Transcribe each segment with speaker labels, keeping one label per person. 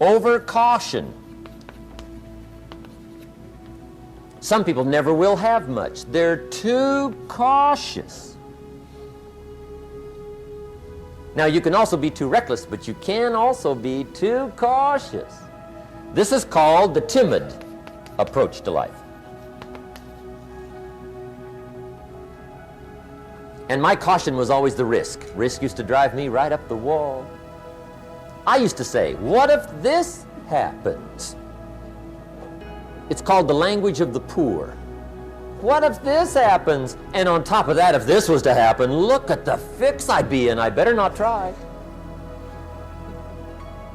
Speaker 1: over caution. Some people never will have much. They're too cautious. Now, you can also be too reckless, but you can also be too cautious. This is called the timid approach to life. And my caution was always the risk. Risk used to drive me right up the wall. I used to say, what if this happens? It's called the language of the poor. What if this happens? And on top of that, if this was to happen, look at the fix I'd be in. I better not try.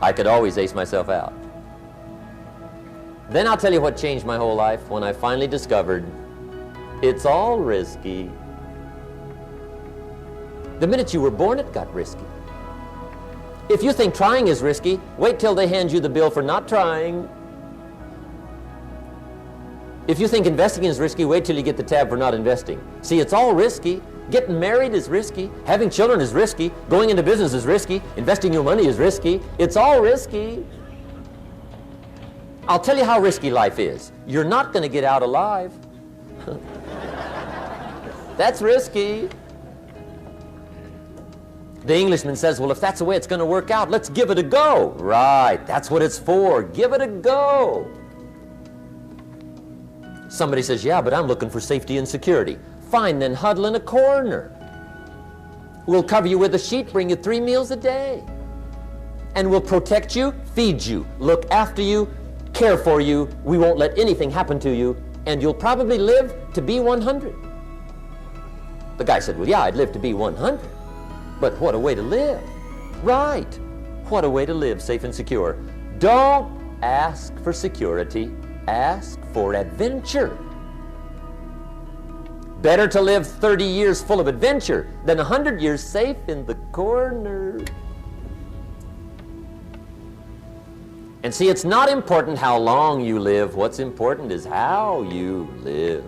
Speaker 1: I could always ace myself out. Then I'll tell you what changed my whole life when I finally discovered it's all risky. The minute you were born, it got risky. If you think trying is risky, wait till they hand you the bill for not trying. If you think investing is risky, wait till you get the tab for not investing. See, it's all risky. Getting married is risky. Having children is risky. Going into business is risky. Investing your money is risky. It's all risky. I'll tell you how risky life is. You're not going to get out alive. That's risky. The Englishman says, well, if that's the way it's going to work out, let's give it a go. Right, that's what it's for. Give it a go. Somebody says, yeah, but I'm looking for safety and security. Fine, then huddle in a corner. We'll cover you with a sheet, bring you 3 meals a day. And we'll protect you, feed you, look after you, care for you. We won't let anything happen to you, and you'll probably live to be 100. The guy said, well, yeah, I'd live to be 100. But what a way to live. Right. What a way to live, safe and secure. Don't ask for security. Ask for adventure. Better to live 30 years full of adventure than 100 years safe in the corner. And see, it's not important how long you live. What's important is how you live.